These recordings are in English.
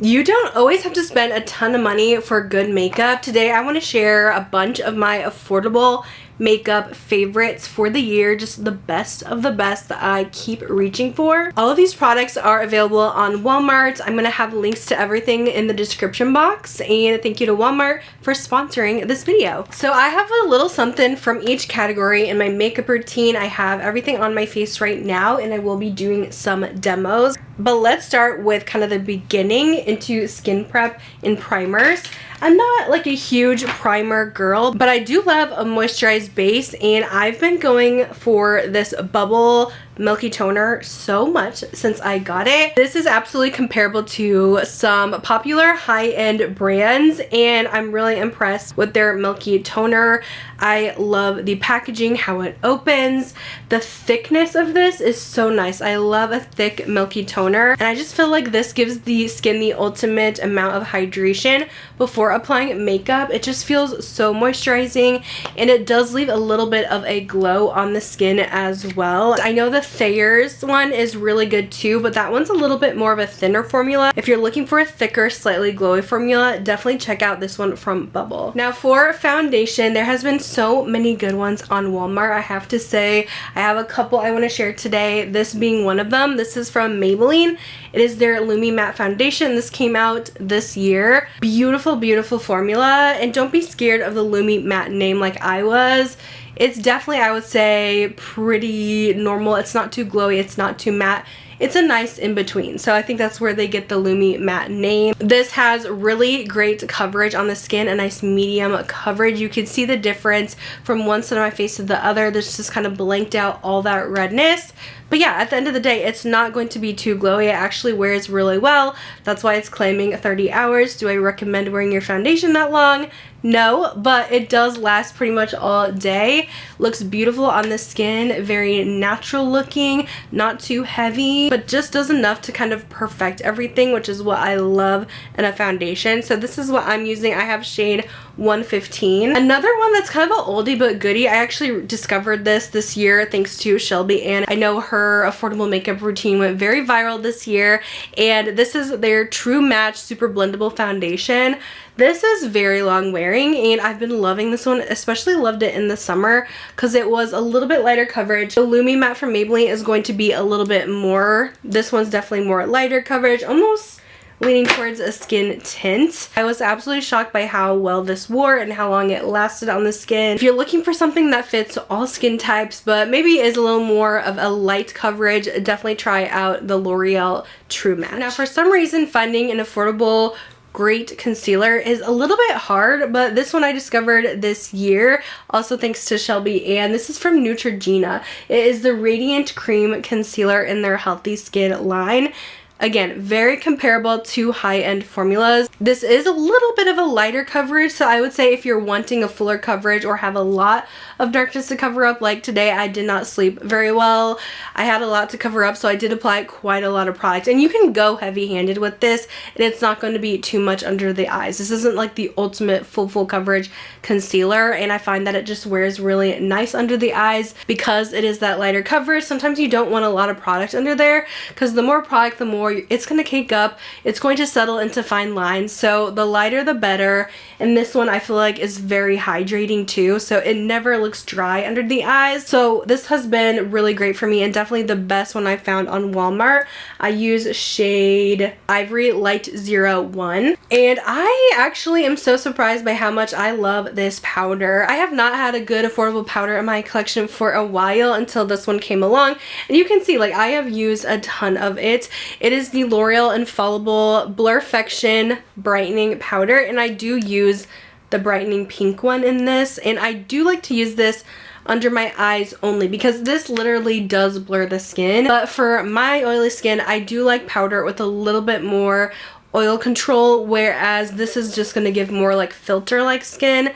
You don't always have to spend a ton of money for good makeup. Today I want to share a bunch of my affordable makeup favorites for the year, just the best of the best that I keep reaching for. All of these products are available on Walmart. I'm going to have links to everything in the description box, and thank you to Walmart for sponsoring this video. So I have a little something from each category in my makeup routine. I have everything on my face right now, and I will be doing some demos. But let's start with kind of the beginning into skin prep and primers. I'm not like a huge primer girl, but I do love a moisturized base, and I've been going for this Bubble Milky Toner so much since I got it. This is absolutely comparable to some popular high-end brands, and I'm really impressed with their Milky Toner. I love the packaging, how it opens. The thickness of this is so nice. I love a thick Milky Toner, and I just feel like this gives the skin the ultimate amount of hydration before applying makeup. It just feels so moisturizing, and it does leave a little bit of a glow on the skin as well. I know the Thayer's one is really good too, but that one's a little bit more of a thinner formula. If you're looking for a thicker, slightly glowy formula, definitely check out this one from Bubble. Now for foundation, there has been so many good ones on Walmart, I have to say. I have a couple I want to share today, this being one of them. This is from Maybelline. It is their Lumi Matte Foundation. This came out this year. Beautiful, beautiful formula, and don't be scared of the Lumi Matte name like I was. It's definitely, I would say, pretty normal. It's not too glowy, it's not too matte. It's a nice in-between, so I think that's where they get the Lumi Matte name. This has really great coverage on the skin, a nice medium coverage. You can see the difference from one side of my face to the other. This just kind of blanked out all that redness. But yeah, at the end of the day, it's not going to be too glowy. It actually wears really well. That's why it's claiming 30 hours. Do I recommend wearing your foundation that long? No, but it does last pretty much all day. Looks beautiful on the skin, very natural looking, not too heavy, but just does enough to kind of perfect everything, which is what I love in a foundation. So this is what I'm using. I have shade 115. Another one that's kind of an oldie but goodie. I actually discovered this year thanks to Shelby, and I know her affordable makeup routine went very viral this year, and this is their True Match Super Blendable Foundation. This is very long wearing, and I've been loving this one, especially loved it in the summer because it was a little bit lighter coverage. The Lumi Matte from Maybelline is going to be a little bit more, this one's definitely more lighter coverage, almost leaning towards a skin tint. I was absolutely shocked by how well this wore and how long it lasted on the skin. If you're looking for something that fits all skin types but maybe is a little more of a light coverage, definitely try out the L'Oreal True Match. Now for some reason, finding an affordable great concealer is a little bit hard, but this one I discovered this year, also thanks to Shelby, and this is from Neutrogena. It is the Radiant Cream Concealer in their Healthy Skin line. Again, very comparable to high-end formulas. This is a little bit of a lighter coverage, so I would say if you're wanting a fuller coverage or have a lot of darkness to cover up, like today I did not sleep very well. I had a lot to cover up, so I did apply quite a lot of product. And you can go heavy-handed with this, and it's not going to be too much under the eyes. This isn't like the ultimate full coverage concealer, and I find that it just wears really nice under the eyes because it is that lighter coverage. Sometimes you don't want a lot of product under there because the more product, the more it's going to cake up, it's going to settle into fine lines, so the lighter the better. And this one I feel like is very hydrating too, so it never looks dry under the eyes. So this has been really great for me, and definitely the best one I found on Walmart. I use shade Ivory Light 01, and I actually am so surprised by how much I love this powder. I have not had a good affordable powder in my collection for a while until this one came along, and you can see like I have used a ton of it. It is the L'Oreal Infallible Blurfection Brightening Powder, and I do use the brightening pink one in this, and I do like to use this under my eyes only because this literally does blur the skin. But for my oily skin, I do like powder with a little bit more oil control, whereas this is just going to give more like filter-like skin.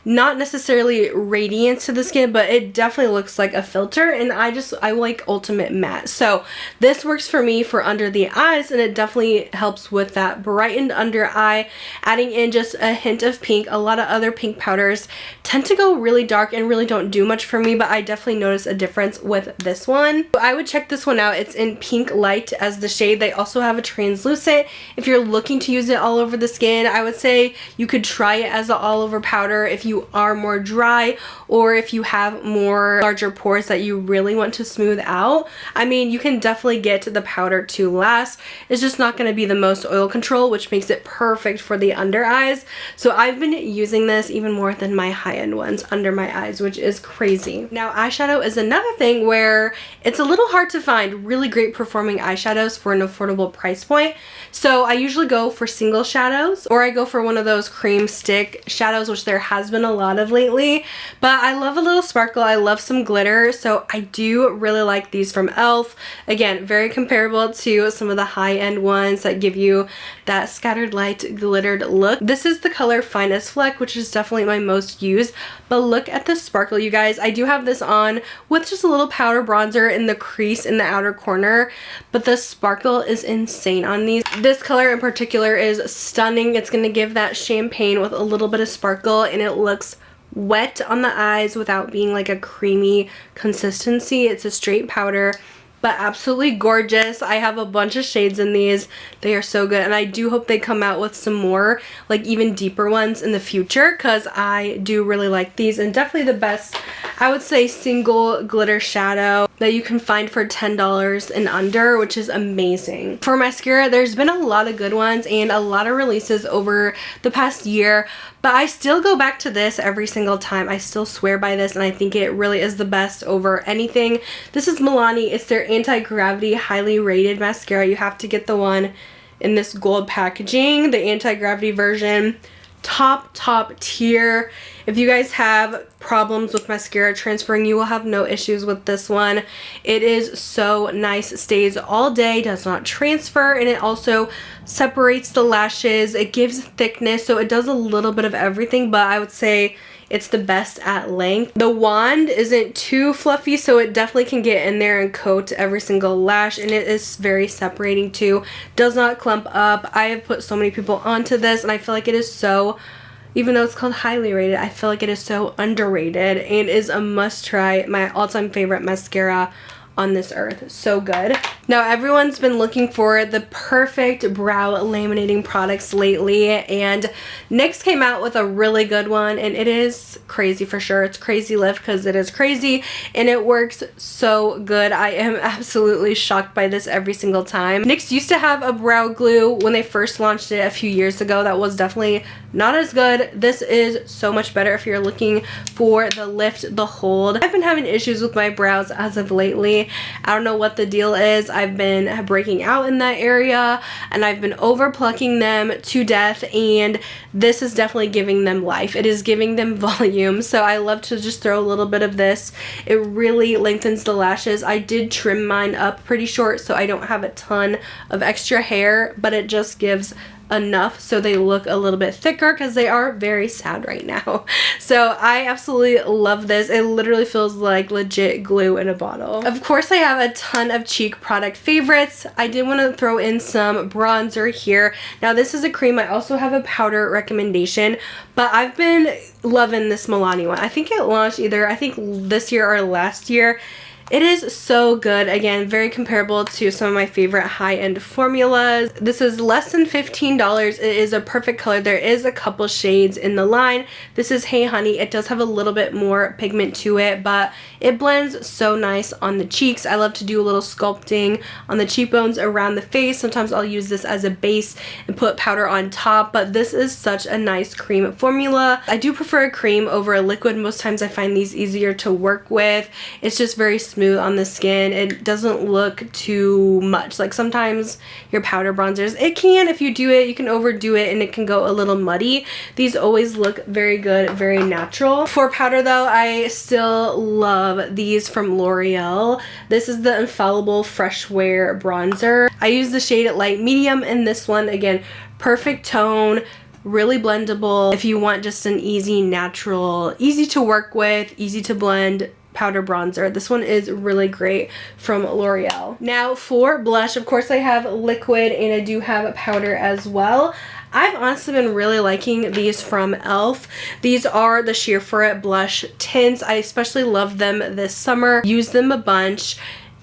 not necessarily radiance to the skin, but it definitely looks like a filter, and I like ultimate matte. So this works for me for under the eyes, and it definitely helps with that brightened under eye, adding in just a hint of pink. A lot of other pink powders tend to go really dark and really don't do much for me, but I definitely notice a difference with this one. So I would check this one out. It's in Pink Light as the shade. They also have a translucent. If you're looking to use it all over the skin, I would say you could try it as an all over powder if you are more dry, or if you have more larger pores that you really want to smooth out. I mean, you can definitely get the powder to last. It's just not going to be the most oil control, which makes it perfect for the under eyes. So I've been using this even more than my high-end ones under my eyes, which is crazy. Now eyeshadow is another thing where it's a little hard to find really great performing eyeshadows for an affordable price point. So I usually go for single shadows, or I go for one of those cream stick shadows, which there has been a lot of lately. But I love a little sparkle. I love some glitter. So I do really like these from e.l.f. Again, very comparable to some of the high-end ones that give you that scattered light glittered look. This is the color Finest Fleck, which is definitely my most used. But look at the sparkle, you guys. I do have this on with just a little powder bronzer in the crease in the outer corner, but the sparkle is insane on these. This color in particular is stunning. It's going to give that champagne with a little bit of sparkle, and it looks wet on the eyes without being like a creamy consistency. It's a straight powder, but absolutely gorgeous. I have a bunch of shades in these. They are so good, and I do hope they come out with some more, like even deeper ones in the future, because I do really like these, and definitely the best, I would say, single glitter shadow that you can find for $10 and under, which is amazing. For mascara, there's been a lot of good ones and a lot of releases over the past year, but I still go back to this every single time. I still swear by this, and I think it really is the best over anything. This is Milani. It's their anti-gravity highly rated mascara. You have to get the one in this gold packaging, the anti-gravity version. Top tier. If you guys have problems with mascara transferring, you will have no issues with this one. It is so nice. It stays all day, does not transfer, and it also separates the lashes. It gives thickness, so it does a little bit of everything, but I would say it's the best at length. The wand isn't too fluffy, so it definitely can get in there and coat every single lash, and it is very separating too. Does not clump up. I have put so many people onto this, and I feel like it is so, even though it's called highly rated, I feel like it is so underrated and is a must try. My all-time favorite mascara on this earth. So good. Now everyone's been looking for the perfect brow laminating products lately, and NYX came out with a really good one, and it is crazy for sure. It's crazy lift because it is crazy, and it works so good. I am absolutely shocked by this every single time. NYX used to have a brow glue when they first launched it a few years ago that was definitely not as good. This is so much better if you're looking for the lift, the hold. I've been having issues with my brows as of lately. I don't know what the deal is. I've been breaking out in that area, and I've been over plucking them to death, and this is definitely giving them life. It is giving them volume, so I love to just throw a little bit of this. It really lengthens the lashes. I did trim mine up pretty short, so I don't have a ton of extra hair, but it just gives enough so they look a little bit thicker because they are very sad right now. So I absolutely love this. It literally feels like legit glue in a bottle. Of course, I have a ton of cheek product favorites. I did want to throw in some bronzer here. Now this is a cream. I also have a powder recommendation, but I've been loving this Milani one. I think it launched either, I think this year or last year. It is so good. Again, very comparable to some of my favorite high-end formulas. This is less than $15. It is a perfect color. There is a couple shades in the line. This is Hey Honey. It does have a little bit more pigment to it, but it blends so nice on the cheeks. I love to do a little sculpting on the cheekbones around the face. Sometimes I'll use this as a base and put powder on top, but this is such a nice cream formula. I do prefer a cream over a liquid. Most times I find these easier to work with. It's just very smooth on the skin. It doesn't look too much. Like sometimes your powder bronzers, it can, if you do it, you can overdo it and it can go a little muddy. These always look very good, very natural. For powder though, I still love these from L'Oreal. This is the Infallible Fresh Wear Bronzer. I use the shade Light Medium in this one. Again, perfect tone, really blendable. If you want just an easy, natural, easy to work with, easy to blend powder bronzer, this one is really great from L'Oreal. Now for blush, of course I have liquid and I do have powder as well. I've honestly been really liking these from e.l.f. These are the Sheer For It blush tints. I especially love them this summer. Use them a bunch.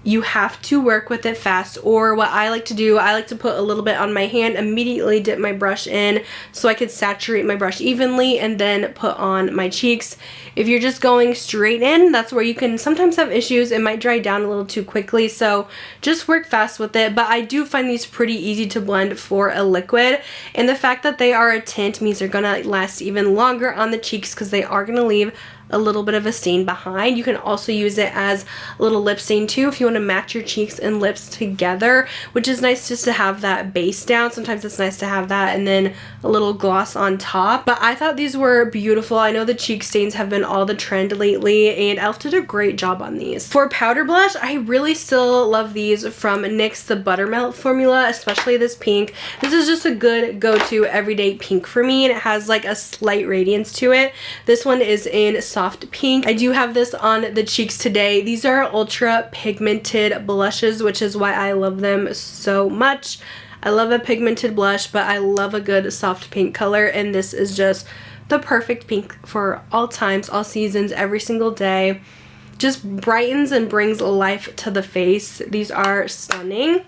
You have to work with it fast, or what I like to do, I like to put a little bit on my hand, immediately dip my brush in so I could saturate my brush evenly, and then put on my cheeks. If you're just going straight in, that's where you can sometimes have issues. It might dry down a little too quickly, so just work fast with it. But I do find these pretty easy to blend for a liquid, and the fact that they are a tint means they're gonna last even longer on the cheeks because they are gonna leave a little bit of a stain behind. You can also use it as a little lip stain too if you want to match your cheeks and lips together, which is nice just to have that base down. Sometimes it's nice to have that and then a little gloss on top. But I thought these were beautiful. I know the cheek stains have been all the trend lately, and e.l.f. did a great job on these. For powder blush, I really still love these from NYX, the Buttermelt formula, especially this pink. This is just a good go-to everyday pink for me, and it has like a slight radiance to it. This one is in soft pink. I do have this on the cheeks today. These are ultra pigmented blushes, which is why I love them so much. I love a pigmented blush, but I love a good soft pink color, and this is just the perfect pink for all times, all seasons, every single day. Just brightens and brings life to the face. These are stunning.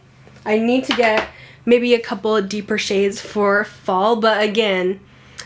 I need to get maybe a couple of deeper shades for fall, but again,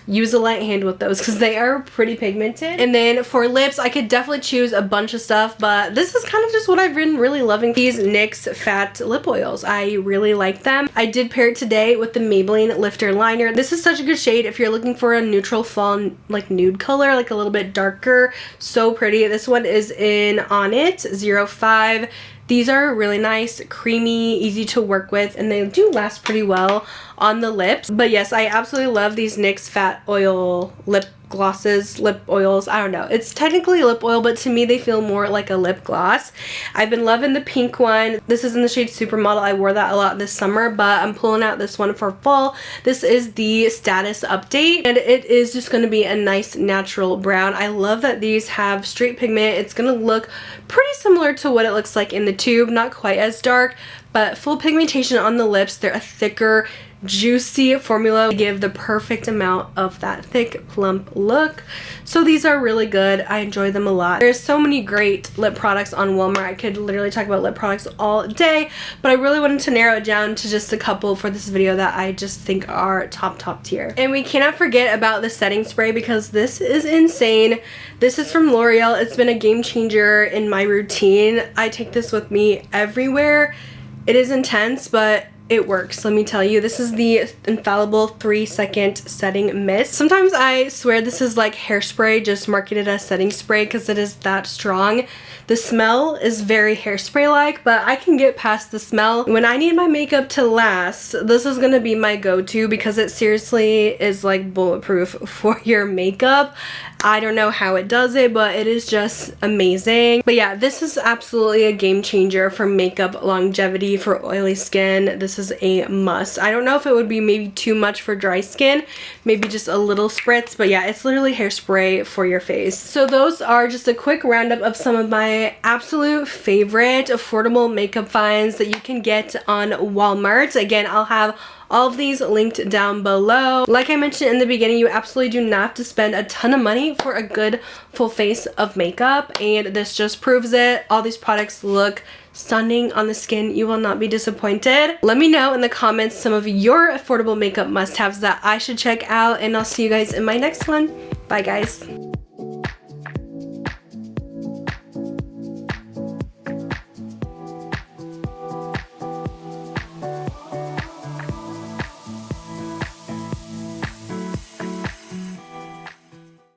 use a light hand with those because they are pretty pigmented. And then for lips, I could definitely choose a bunch of stuff, but this is kind of just what I've been really loving. These NYX Fat Lip Oils. I really like them. I did pair it today with the Maybelline Lifter Liner. This is such a good shade if you're looking for a neutral fall, like nude color, like a little bit darker. So pretty. This one is in On It 05. These are really nice, creamy, easy to work with, and they do last pretty well on the lips. But yes, I absolutely love these NYX Fat Oil lip glosses, lip oils. I don't know. It's technically a lip oil, but to me they feel more like a lip gloss. I've been loving the pink one. This is in the shade Supermodel. I wore that a lot this summer, but I'm pulling out this one for fall. This is the Status Update, and it is just going to be a nice natural brown. I love that these have straight pigment. It's going to look pretty similar to what it looks like in the tube. Not quite as dark, but full pigmentation on the lips. They're a thicker, juicy formula to give the perfect amount of that thick, plump look. So these are really good. I enjoy them a lot. There's so many great lip products on Walmart. I could literally talk about lip products all day, but I really wanted to narrow it down to just a couple for this video that I just think are top tier. And we cannot forget about the setting spray because this is insane. This is from L'Oreal. It's been a game changer in my routine. I take this with me everywhere. It is intense, but it works, let me tell you. This is the Infallible 3-second setting mist. Sometimes I swear this is like hairspray, just marketed as setting spray because it is that strong. The smell is very hairspray-like, but I can get past the smell. When I need my makeup to last, this is gonna be my go-to because it seriously is like bulletproof for your makeup. I don't know how it does it, but it is just amazing. But yeah, this is absolutely a game changer for makeup longevity for oily skin. This is a must. I don't know if it would be maybe too much for dry skin, maybe just a little spritz, but yeah, it's literally hairspray for your face. So those are just a quick roundup of some of my absolute favorite affordable makeup finds that you can get on Walmart. Again, I'll have all of these linked down below. Like I mentioned in the beginning, you absolutely do not have to spend a ton of money for a good full face of makeup, and this just proves it. All these products look stunning on the skin. You will not be disappointed. Let me know in the comments some of your affordable makeup must-haves that I should check out, and I'll see you guys in my next one. Bye guys.